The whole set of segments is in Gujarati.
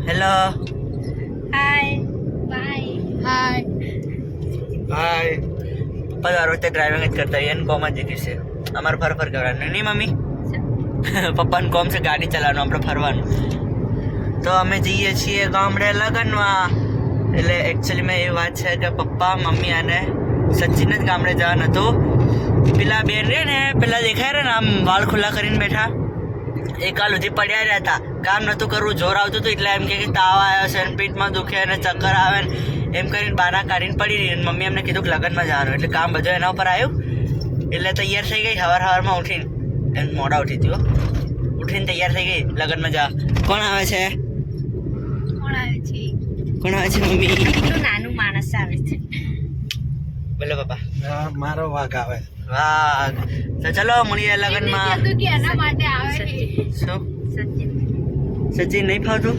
હેલો હાય બાય હાય હાય પપ્પા દર વખતે ડ્રાઇવિંગ જ કરતા હોય એને કોમ જ દીધી છે અમારે ફર કરવાનું નહીં મમ્મી પપ્પાનું કોમ છે ગાડી ચલાવવાનું આપણે ફરવાનું તો અમે જઈએ છીએ ગામડે લગ્નમાં એટલે એકચ્યુઅલીમાં એ વાત છે કે પપ્પા મમ્મી અને સચિન જ ગામડે જવાનું હતું પેલા બેન રે ને પેલા દેખાય રે ને આમ વાળ ખુલ્લા કરીને બેઠા એ કાલ સુધી પડ્યા રહ્યા હતા કામ નહોતું કરવું જોર આવતું હતું એટલે એમ કે તાવ આવ્યો છે ને પીઠમાં દુખે અને ચક્કર આવે ને એમ કરીને બારા કાઢીને પડી રહી અને મમ્મી એમને કીધું કે લગ્નમાં જવાનું એટલે કામ બધું એના ઉપર આવ્યું એટલે તૈયાર થઈ ગઈ સવારમાં ઉઠીને એમ મોડા ઉઠી હતી ઉઠીને તૈયાર થઈ ગઈ લગ્નમાં જા કોણ આવે છે મમ્મી નાનું માણસ આવે છે બોલો પપ્પા મારો વાઘ આવે વાહ તો ચલો મળીએ લગ્નમાં એના માટે આવે શું સચિન સચિન નહીં ફાવતું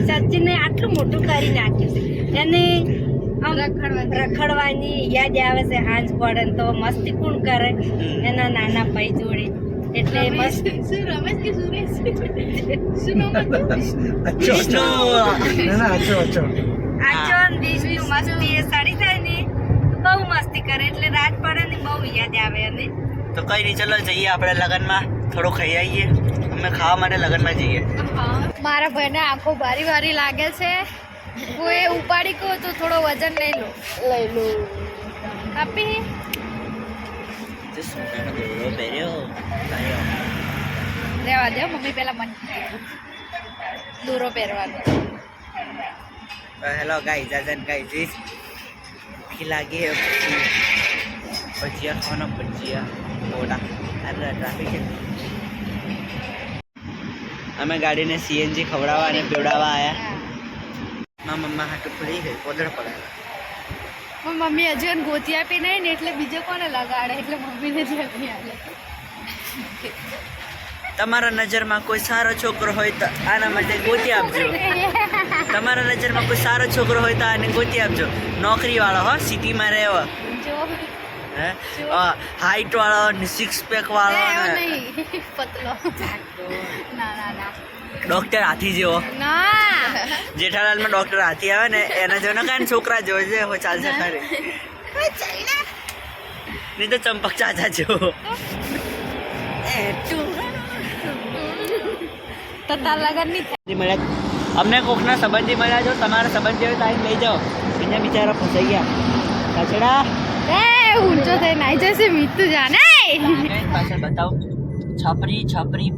સચિને આટલું મોટું કરી નાખ્યું છે એને રખડવાની યાદ આવે છે હાંજ પડે ને તો મસ્તી કોણ કરે એના નાના ભાઈ જોડે એટલે મસ્તી શું રમેશ કે સુરેશ શું વિષ્ણુ અચ્છો આચો વિષ્ણુ મસ્તી એ સાડી થાય ને બહુ મસ્તી કરે એટલે રાત પડે ને બહુ યાદ આવે અને તો કઈ નહીં ચલો જઈએ આપણે લગ્નમાં થોડું ખાઈ આવીએ અમે ખાવા માટે લગ્નમાં જઈએ મારા ભાઈને આંખો ભારી ભારી લાગે છે કોઈ ઉપાડી કહો તો થોડો વજન લઈ લો આપી રેવા દે મમ્મી પેલા મન દૂરો પહેરવાનો હેલો ગાઈઝ આજન ગાઈઝ ભૂખી લાગી ભજીયા ખાવાના ભજીયા ઓડા અરે ટ્રાફિક છે અમે ગાડીને સીએનજી ખવડાવવા અને પીવડાવવા આવ્યા મારા મમ્મા હાટું પડી ગઈ પોદળ પડાયેલા મમ્મી હજુ એને ગોતી આપી નહીં ને એટલે બીજો કોને લગાડે એટલે મમ્મીને જ આપી આલે તમારા નજરમાં કોઈ સારો છોકરો હોય તો આના માટે ગોતી આપજો તમારા નજરમાં કોઈ સારો છોકરો હોય તો આને ગોતી આપજો નોકરી વાળો હો સિટીમાં રહેવો જો હે હાઈટ વાળો ને સિક્સ પેક વાળો ને પતલો ના ડોક્ટર હાથી જેવો ના જેઠાલાલમાં ડોક્ટર હાથી આવે ને એના જેવો કાંઈ છોકરા જેવો છે હોય ચાલશે ખરી નહીં તો ચંપક ચાચા જેવો તો તાર લગન નહીં મળ્યા અમને કોકના સંબંધી મળ્યા જો તમારા સંબંધી હોય તો આવીને લઈ જાઓ અહીંયા બિચારા ફસાઈ ગયા કચડા એ ઊંચો થઈ નાઈ જશે મીઠું જાને પાછળ બતાવો છપરી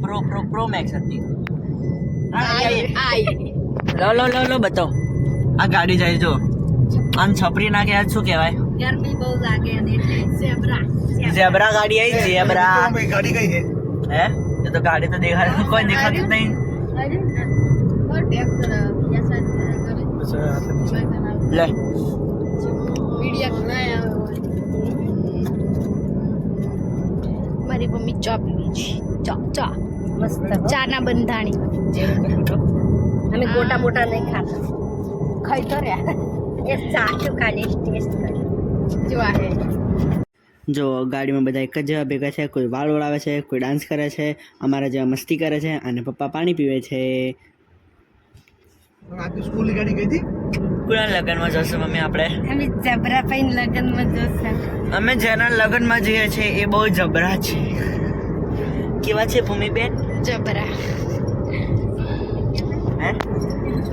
પ્રો મેક્સ હતી લો બતાવો આ ગાડી જાય જો આમ છપરી ના કે શું કહેવાય ગરમી બહુ લાગે એટલે ઝેબ્રા ગાડી આવી ઝેબ્રા ગાડી કઈ છે હે એ તો ગાડી તો દેખાય કોઈ દેખાતું જ નહીં લે મારી મમ્મી ચા પીવી છે ચા મસ્ત ચા ના બંધાણી અમે ગોટા મોટા નહીં ખાતા ખાઈ તો રહ્યા એ ચાખ્યું ખાલી ટેસ્ટ કર્યું જો આ હે જો ગાડીમાં બધા એક જ જેવા ભેગા છે કોઈ વાળ ઓળાવે છે કોઈ ડાન્સ કરે છે અમારા જેવા મસ્તી કરે છે અને પપ્પા પાણી પીવે છે સ્કૂલની ગાડી ગઈ હતી કોના લગ્નમાં જશું મમ્મી આપણે અમે જબરા પાઈને લગ્નમાં જોશે અમે જેના લગ્નમાં જઈએ છીએ એ બહુ જબરા છે કેવા છે ભૂમિબેન જબરા હે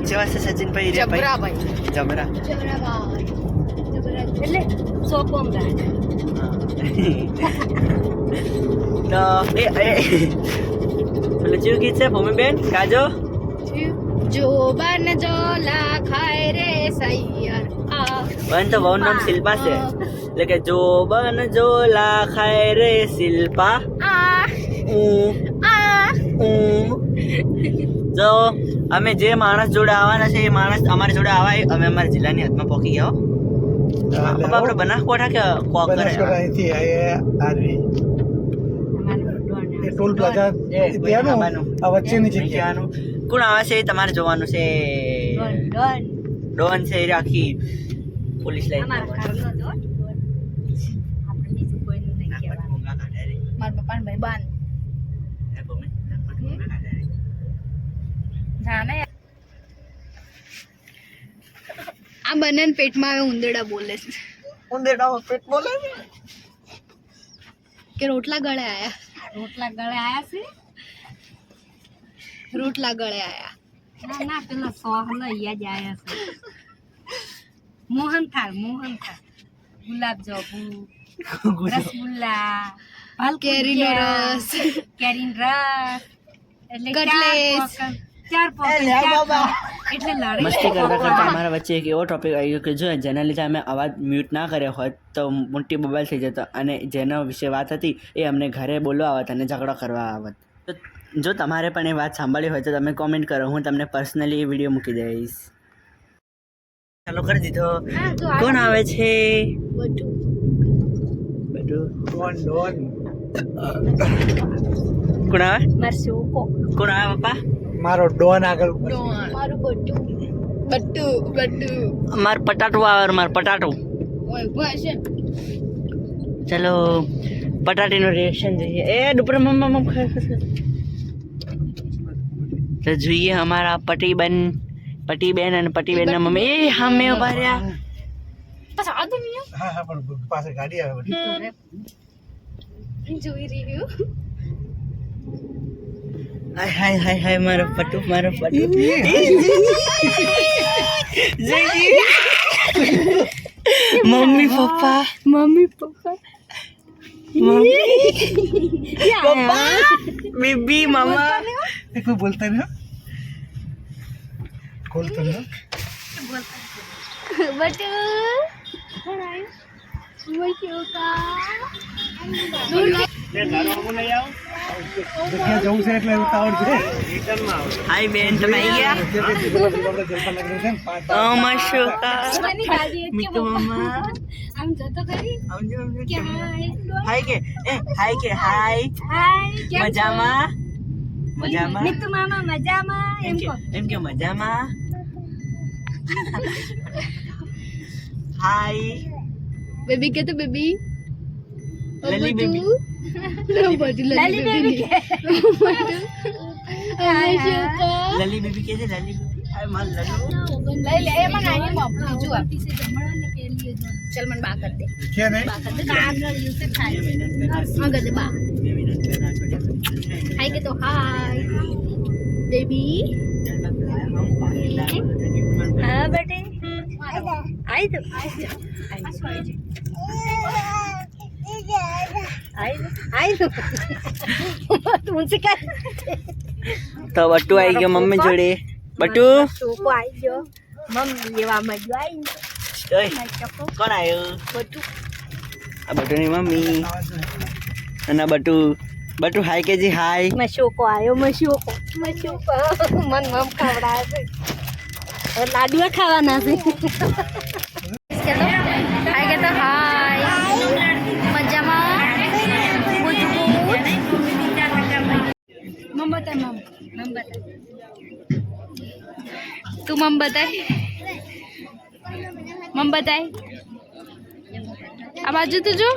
કેવા છે સચિનભાઈ જબરા ભાઈ જબરા જબરા ભાઈ જબરા એટલે સોપમ રાજ તો એ પેલું ચેવું ગીત છે ભૂમિબેન કાજો જો બન જોલા ખાય રે સૈયર આ બન તો બહુ નામ શિલ્પા છે એટલે કે જો બન જોલા ખાય રે શિલ્પા આ જો અમે જે માણસ જોડે આવવાના છે એ માણસ અમારી જોડે આવાય અમે અમારા જિલ્લાની હદમાં પહોંચી ગયા પપ્પા આપણે બનાસકોઠા કે કોક કરે ટોલ પ્લાઝા ત્યાંનું આ વચ્ચેની જગ્યાનું કોણ આવે છે એ તમારે જોવાનું છે ડોન ડોન છે એ આખી પોલીસ લાઈન અમારા ઘરનો જો આપણે બીજું કોઈનું નહીં કહેવાનું મારા પપ્પાનો ભાઈ બાન જાને આ બંને પેટમાં હવે ઉંદરડા બોલે છે ઉંદેડામાં પેટ બોલે છે કે રોટલા ગળે આયા રોટલા ગળે આયા છે રોટલા ગળે આયા ના ના પેલા સોહ લઈ જ આયા છે મોહનથાળ ગુલાબ જાંબુ રસગુલ્લા કેરીનો રસ કેરીનો રસ એટલે કટલેસ. ચાર પોકર એટલે લડે મસ્તી કરતા કરતા અમારા વચ્ચે એક એવો ટોપિક આવી ગયો કે જો જેના લીધે અમે અવાજ મ્યુટ ના કર્યો હોત તો મોટી બબાલ થઈ જતો અને જેના વિશે વાત હતી એ અમને ઘરે બોલવા આવત અને ઝઘડો કરવા આવત. તો જો તમારે પણ એ વાત સાંભળી હોય તો તમે કોમેન્ટ કરો, હું તમને પર્સનલી એ વિડીયો મૂકી દઈશ. ચાલો કરી દીધો. કોણ આવે છે? બધું ડોન ડોન કોણ આવે? મરસુકો કોણ આવે પપ્પા? મારો ડોન આગળ મારું બટુ માર પટાટું આવે, માર પટાટું. ઓય ભાષણ ચલો પટાટીનું રિએક્શન જોઈએ. એ ડુપર મમ્મા તો જોઈએ અમારા પટીબેન અને પટીબેનના મમ્મી એ સામે ઉભા રહ્યા. પાછા આ દુનિયા હા હા પણ પાસે ગાડી આવે બધી. જોઈ રહ્યું હાય હાય હાય મારો પટુ મમ્મી પપ્પા बीबी मामा कोई बोलता नहीं खोलता नहीं બટુ મરસુકા देखिए जाऊं से એટલે ઉતાવળ છે हाय बेन તમે આવી ગયા? ઓ મશુકા મીઠુ મામા આમ જતો કરી કે હાય કે હાય મજામાં મિત્તુ મામા મજામાં એમ કે મજામાં હાય બેબી કે તો બેબી લલી બેબી લલી બેબી કે લલી બેબી કે છે લલી બેબી હાય માર લલી લઈ લે એમાં નાની મોપ બીજું આપી છે જમણવાને કે લીએ ચલ મને બા કર દે क्या नहीं બા કર દે આગળ યુસે થાય આગળ દે બા હાય કે તો હાય બેબી હા બેટે આઈ તો આઈ તો તુંસી કર તો બટુ આવી ગયો મમ્મી જોડે. બટુ સુકો આઈ ગયો મમ્મી લેવા મજો આઈ ઓય કોણ આવ્યું? બધું આ બટુની મમ્મી અને બટુ હાય કે જી હાય. મશોકો આયો મશોકો મન મમ ખવડાવે છે હવે લાડવા ખાવાના છે હાય કે તો હાય મજામાં મમ બતા તું મમ બતાય આ બાજુ તું જો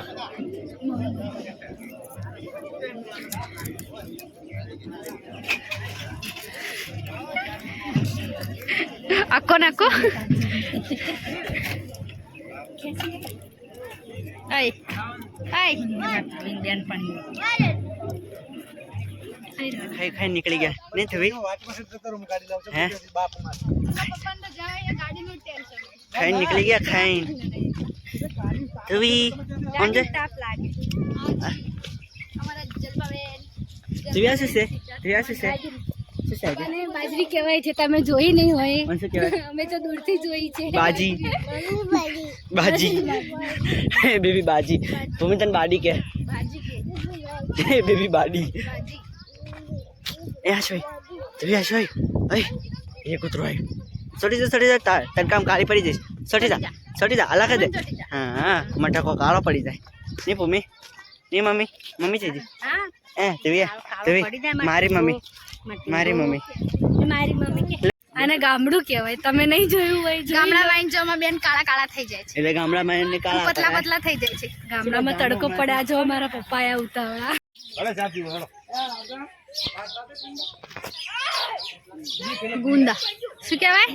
આખો નાખો આય ખાઈ નીકળી ગયા નહીં થવી वाच में से तो रूम गाड़ी लाओ हैं? बाप मार ખાઈ નીકળી ગયા ખાઈ થવી કોણ છે? થવી શું છે? બાજરી કહેવાય છે તમે જોઈ નહીં હોય કોણ શું કહેવાય? અમે તો દૂરથી જોઈ છે બાજી બેબી બાજી ભૂમિ તને બાડી કે બેબી બાડી એ આશોય થવી આશોય અય એ કૂતરો આવ્યો. છોડી જા તને કામ કાળી પડી જઈશ. છોડી જા અલા દે. હા મટકો કાળો પડી જાય નહીં ભૂમિ નહીં મમ્મી છે જી થવી મારી મમ્મી મારી મમ્મી કે આને ગામડું કહેવાય તમે નહીં જોયું હોય ગામડા વાંચોમાં બેન કાળા કાળા થઈ જાય છે એટલે ગામડામાં એને કાળા પતલા પતલા થઈ જાય છે ગામડામાં તડકો પડ્યા જો મારા પપ્પા આયા ઉતાવળા अरे जाती हो हेलो ગુંડા શું કહેવાય?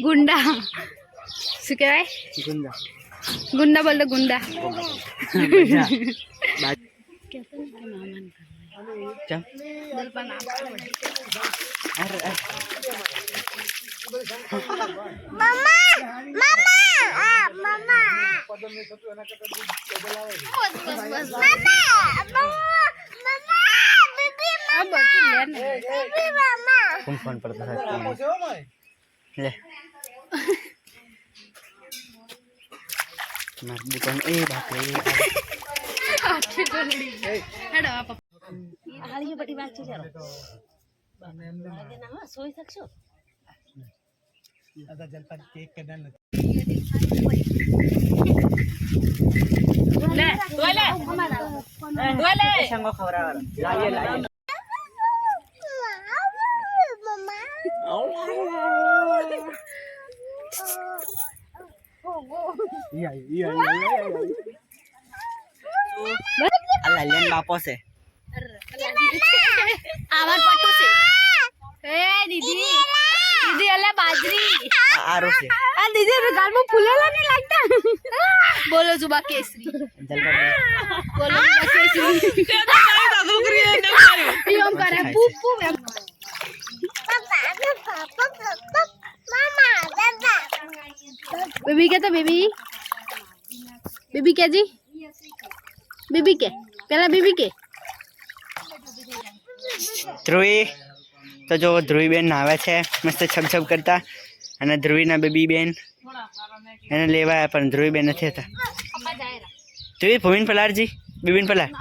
ગુંડા શું કહેવાય? ગુંડા બોલ તો ગુંડા. फोन पर ले दुकान ए बाप रे બધી વાત છે ચાલો સોઈ શકશો आता जलपान केक के दान લે ઓલે ઓલે संगो खवरावर लागे लागे अल्लाह बापो से આવાર પટ્ટુ છે એ દીદી દીદી અલ્લા બાજરી आरो से આ દીદી ગાલમાં ફૂલેલા નહીં લાગતા બોલો જુબા કેસરી जलपान બોલો જુબા કેસરી તે તો કાઈ બાબુ કરી ન માર્યો એમ કરે પૂ પૂ એમ बेबी क्या तो बेबी बेबी क्या जी बेबी के पहला बेबी के ધ્રુવી તો જો ધ્રુવી બેન નાવે છે મસ્ત છબછબ કરતા અને ધ્રુવીના બેબી બેન એને લેવા આવ્યા પણ ધ્રુવી બેન નથી હતા ધ્રુવી ભૂમિન પલારજી બેબીન પલાર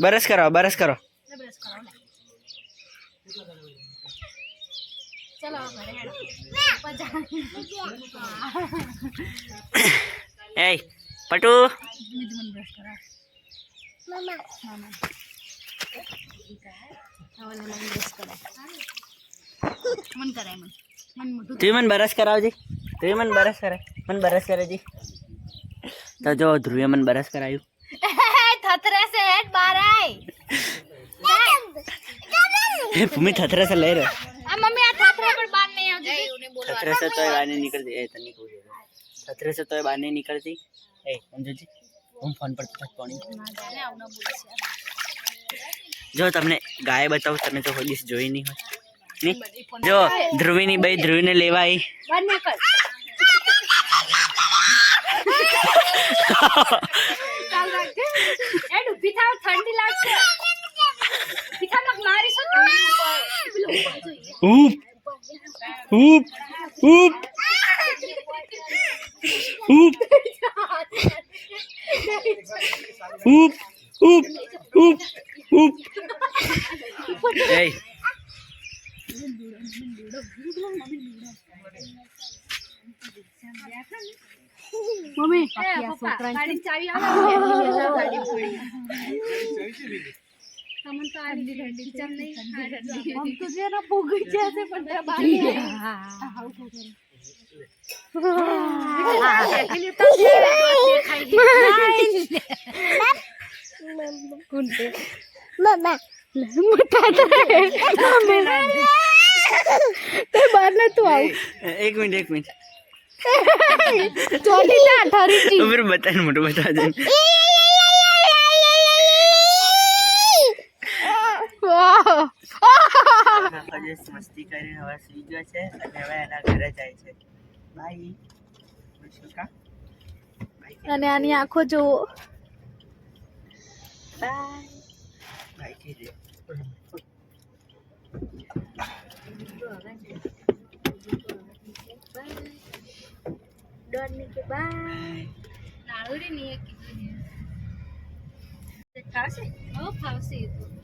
બરસ કરો બરસ કરો ए पटू तू मन बरस कराओ जी तू मन बरस करे मन बरस करे जी तो जो ध्रुवे मन बरस करायु थतरे से हेड बाहर आई भूमि थथरे से ले रहे आ मम्मी आ थतरे पर बाहर नहीं आती उन्हें बोलो थथरे से तो बाहर नहीं निकलती ए तनी को थथरे से तो बाहर नहीं निकलती ए समझो जी हम फोन पर तक पानी जाने आवना बोले जो तुमने गाय बताओ तने तो होलीस જોઈ નહીં હોય ની જો ધ્રુવીની બઈ ધ્રુવીને લેવા આવી बाहर निकल ચાલ રાખ એ ડૂબી થાવ ઠંડી લાગશે પીઠા મગ મારી છો ऊप ऊप ऊप ऊप ऊप ऊप ऊप ऊप ए मम्मी गाड़ी चाबी आवे गाड़ी पड़ी हमन तो आदमी ठंडी चल नहीं हम तो जे ना भूख जैसे पड़ता बाहर के लिए तो खाएगी कौन पे मामा मोटा तो बाहर ना तू आओ एक मिनट चोली ना 18 की फिर बता मोटो बता दे मस्ती કરી હવે સુઈ ગયો છે અને હવે એના ઘરે જાય છે બાય શુકા અને આની આંખો જો બાય બાય કીજે ડોરની કે બાય નાળુરી ની એક કીધું છે ખાવશે ઓ ખાવશે તો